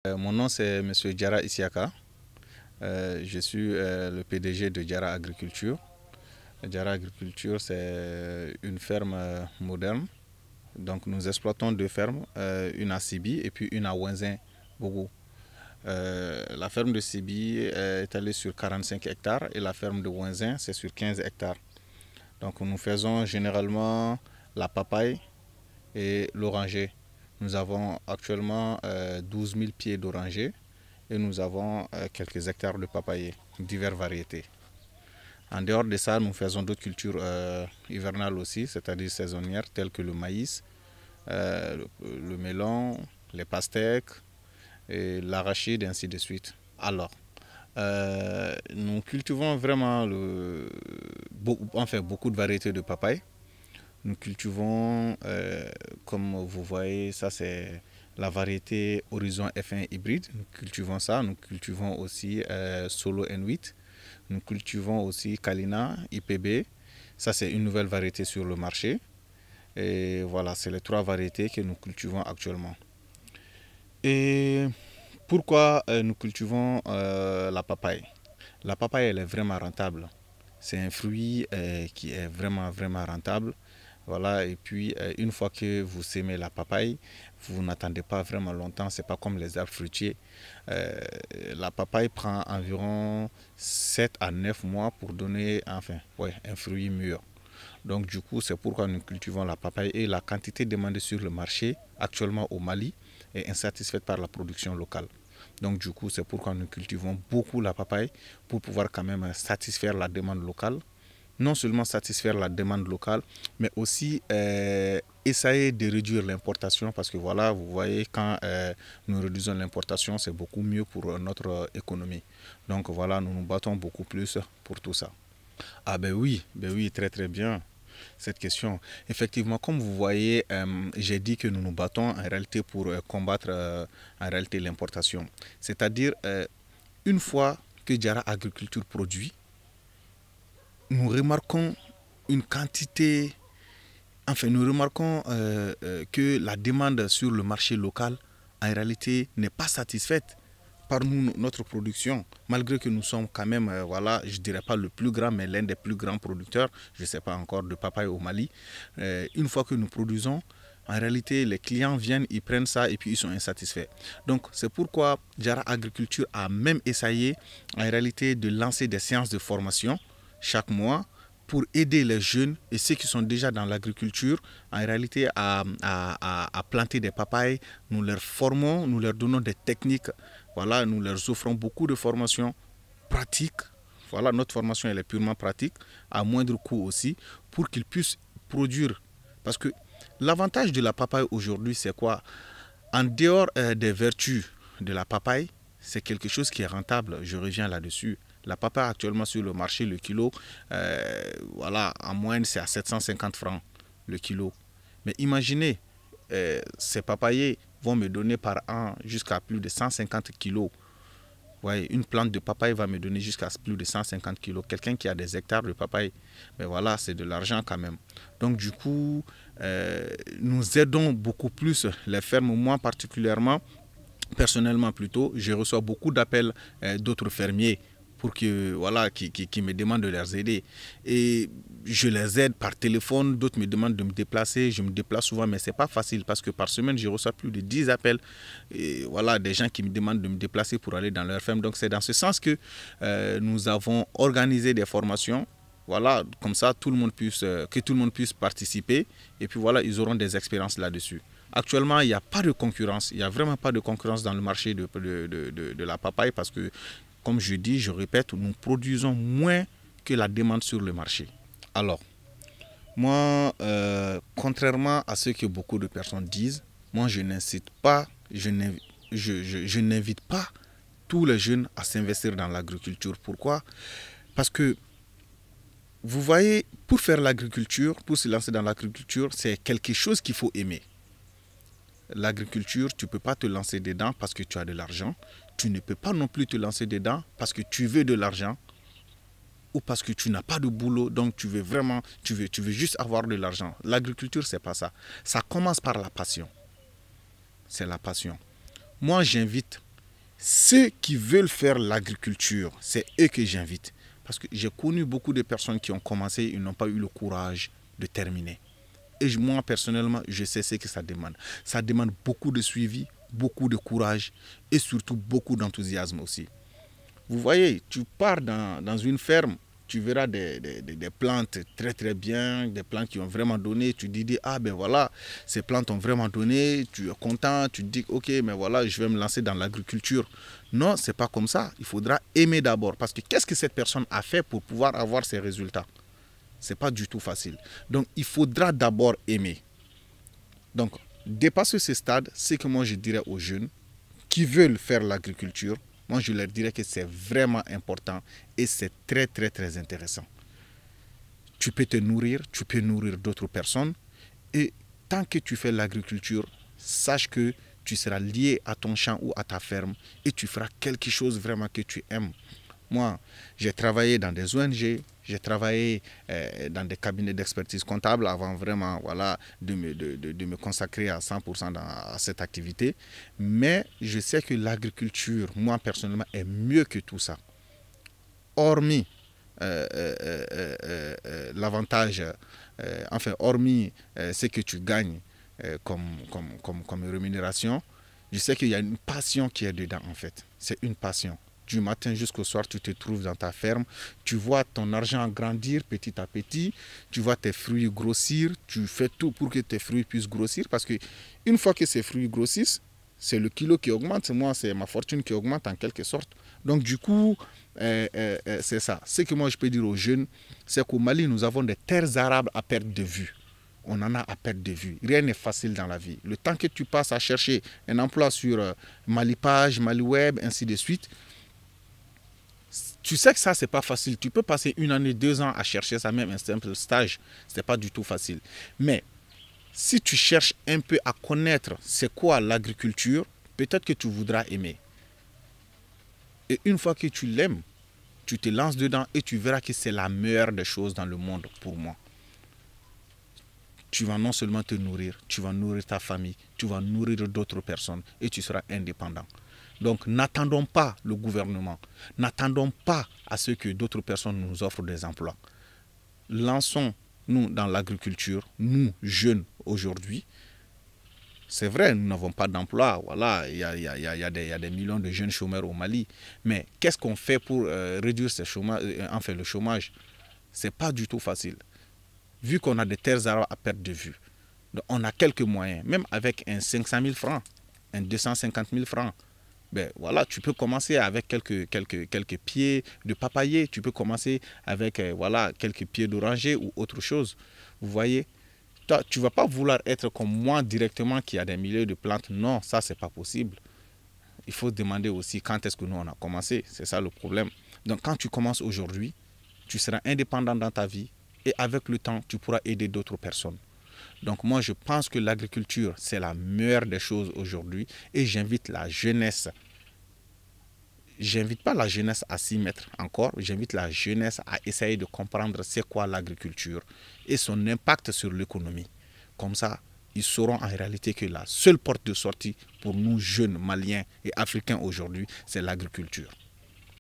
Mon nom c'est Monsieur Diarra Isiaka. Je suis le PDG de Diarra Agriculture. Diarra Agriculture, c'est une ferme moderne. Donc nous exploitons deux fermes, une à Sibi et puis une à Ouinzin, Bogo. La ferme de Sibi est étalée sur 45 hectares et la ferme de Ouinzin, c'est sur 15 hectares. Donc nous faisons généralement la papaye et l'oranger. Nous avons actuellement 12 000 pieds d'oranger et nous avons quelques hectares de papayers, diverses variétés. En dehors de ça, nous faisons d'autres cultures hivernales aussi, c'est-à-dire saisonnières, telles que le maïs, le melon, les pastèques, et l'arachide, et ainsi de suite. Alors, nous cultivons vraiment beaucoup de variétés de papaye. Nous cultivons, comme vous voyez, ça c'est la variété Horizon F1 hybride. Nous cultivons ça. Nous cultivons aussi Solo N8. Nous cultivons aussi Kalina IPB. Ça c'est une nouvelle variété sur le marché. Et voilà, c'est les trois variétés que nous cultivons actuellement. Et pourquoi nous cultivons la papaye? La papaye, elle est vraiment rentable. C'est un fruit qui est vraiment rentable. Voilà, et puis une fois que vous sémez la papaye, vous n'attendez pas vraiment longtemps, c'est pas comme les arbres fruitiers. La papaye prend environ 7 à 9 mois pour donner un fruit mûr. Donc du coup, c'est pourquoi nous cultivons la papaye et la quantité demandée sur le marché actuellement au Mali est insatisfaite par la production locale. Donc du coup, c'est pourquoi nous cultivons beaucoup la papaye pour pouvoir quand même satisfaire la demande locale. Non seulement satisfaire la demande locale, mais aussi essayer de réduire l'importation parce que voilà, vous voyez, quand nous réduisons l'importation, c'est beaucoup mieux pour notre économie. Donc voilà, nous nous battons beaucoup plus pour tout ça. Ah ben oui, très bien cette question. Effectivement, comme vous voyez, j'ai dit que nous nous battons en réalité pour combattre en réalité l'importation. C'est-à-dire, une fois que Diarra Agriculture produit, nous remarquons une quantité, nous remarquons que la demande sur le marché local, en réalité, n'est pas satisfaite par nous, notre production, malgré que nous sommes quand même, voilà, je ne dirais pas le plus grand, mais l'un des plus grands producteurs, je ne sais pas encore, de papaye au Mali. Une fois que nous produisons, en réalité, les clients viennent, ils prennent ça et puis ils sont insatisfaits. Donc, c'est pourquoi Diarra Agriculture a même essayé, en réalité, de lancer des séances de formation chaque mois pour aider les jeunes et ceux qui sont déjà dans l'agriculture en réalité à planter des papayes. Nous leur formons, nous leur donnons des techniques. Voilà, nous leur offrons beaucoup de formations pratiques. Voilà, notre formation elle est purement pratique, à moindre coût aussi, pour qu'ils puissent produire. Parce que l'avantage de la papaye aujourd'hui, c'est quoi? En dehors des vertus de la papaye, c'est quelque chose qui est rentable. Je reviens là-dessus. La papaye actuellement sur le marché, le kilo, voilà, en moyenne c'est à 750 francs le kilo. Mais imaginez, ces papayers vont me donner par an jusqu'à plus de 150 kilos. Ouais, une plante de papaye va me donner jusqu'à plus de 150 kilos. Quelqu'un qui a des hectares de papaye, mais voilà, c'est de l'argent quand même. Donc du coup, nous aidons beaucoup plus les fermes. Moi particulièrement, personnellement plutôt, je reçois beaucoup d'appels d'autres fermiers pour que voilà qui me demandent de les aider et je les aide par téléphone. D'autres me demandent de me déplacer, je me déplace souvent, mais c'est pas facile parce que par semaine je reçois plus de 10 appels et voilà, des gens qui me demandent de me déplacer pour aller dans leur ferme. Donc c'est dans ce sens que nous avons organisé des formations. Voilà, comme ça que tout le monde puisse participer et puis voilà, ils auront des expériences là-dessus. Actuellement, il n'y a pas de concurrence, il n'y a vraiment pas de concurrence dans le marché de la papaye parce que, comme je dis, je répète, nous produisons moins que la demande sur le marché. Alors, moi, contrairement à ce que beaucoup de personnes disent, moi je n'incite pas, je n'invite pas tous les jeunes à s'investir dans l'agriculture. Pourquoi? Parce que vous voyez, pour faire l'agriculture, pour se lancer dans l'agriculture, c'est quelque chose qu'il faut aimer. L'agriculture, tu ne peux pas te lancer dedans parce que tu as de l'argent. Tu ne peux pas non plus te lancer dedans parce que tu veux de l'argent ou parce que tu n'as pas de boulot, donc tu veux juste avoir de l'argent. L'agriculture, c'est pas ça. Ça commence par la passion. C'est la passion. Moi, j'invite ceux qui veulent faire l'agriculture, c'est eux que j'invite. Parce que j'ai connu beaucoup de personnes qui ont commencé, ils n'ont pas eu le courage de terminer. Et moi, personnellement, je sais ce que ça demande. Ça demande beaucoup de suivi, beaucoup de courage et surtout beaucoup d'enthousiasme aussi. Vous voyez, tu pars dans une ferme, tu verras des plantes très très bien, des plantes qui ont vraiment donné. Tu dis, ah ben voilà, ces plantes ont vraiment donné, tu es content, tu te dis, ok, mais voilà, je vais me lancer dans l'agriculture. Non, c'est pas comme ça. Il faudra aimer d'abord. Parce que qu'est-ce que cette personne a fait pour pouvoir avoir ces résultats? C'est pas du tout facile. Donc, il faudra d'abord aimer. Donc, dépasser ce stade, c'est que moi je dirais aux jeunes qui veulent faire l'agriculture, moi je leur dirais que c'est vraiment important et c'est très très très intéressant. Tu peux te nourrir, tu peux nourrir d'autres personnes et tant que tu fais l'agriculture, sache que tu seras lié à ton champ ou à ta ferme et tu feras quelque chose vraiment que tu aimes. Moi, j'ai travaillé dans des ONG, j'ai travaillé dans des cabinets d'expertise comptable avant vraiment voilà, de me consacrer à 100% à cette activité. Mais je sais que l'agriculture, moi personnellement, est mieux que tout ça. Hormis l'avantage, enfin, hormis ce que tu gagnes comme rémunération, je sais qu'il y a une passion qui est dedans en fait. C'est une passion. Du matin jusqu'au soir, tu te trouves dans ta ferme, tu vois ton argent grandir petit à petit, tu vois tes fruits grossir, tu fais tout pour que tes fruits puissent grossir parce que une fois que ces fruits grossissent, c'est le kilo qui augmente, moi c'est ma fortune qui augmente en quelque sorte. Donc du coup, c'est ça. Ce que moi je peux dire aux jeunes, c'est qu'au Mali, nous avons des terres arables à perte de vue. On en a à perte de vue. Rien n'est facile dans la vie. Le temps que tu passes à chercher un emploi sur Malipage, Maliweb, ainsi de suite, tu sais que ça, c'est pas facile. Tu peux passer 1 année, 2 ans à chercher ça, même un simple stage. C'est pas du tout facile. Mais si tu cherches un peu à connaître c'est quoi l'agriculture, peut-être que tu voudras aimer. Et une fois que tu l'aimes, tu te lances dedans et tu verras que c'est la meilleure des choses dans le monde pour moi. Tu vas non seulement te nourrir, tu vas nourrir ta famille, tu vas nourrir d'autres personnes et tu seras indépendant. Donc n'attendons pas le gouvernement, n'attendons pas à ce que d'autres personnes nous offrent des emplois. Lançons-nous dans l'agriculture, nous jeunes aujourd'hui. C'est vrai, nous n'avons pas d'emploi, voilà, il y a des millions de jeunes chômeurs au Mali. Mais qu'est-ce qu'on fait pour réduire le chômage? C'est pas du tout facile. Vu qu'on a des terres arables à perte de vue, donc on a quelques moyens, même avec un 500 000 francs, un 250 000 francs. Ben voilà, tu peux commencer avec quelques pieds de papayer, tu peux commencer avec voilà, quelques pieds d'oranger ou autre chose. Vous voyez, toi, tu ne vas pas vouloir être comme moi directement qui a des milliers de plantes. Non, ça, c'est pas possible. Il faut demander aussi quand est-ce que nous, on a commencé. C'est ça le problème. Donc, quand tu commences aujourd'hui, tu seras indépendant dans ta vie et avec le temps, tu pourras aider d'autres personnes. Donc moi, je pense que l'agriculture, c'est la meilleure des choses aujourd'hui et j'invite la jeunesse. J'invite pas la jeunesse à s'y mettre encore, j'invite la jeunesse à essayer de comprendre c'est quoi l'agriculture et son impact sur l'économie. Comme ça, ils sauront en réalité que la seule porte de sortie pour nous jeunes Maliens et Africains aujourd'hui, c'est l'agriculture.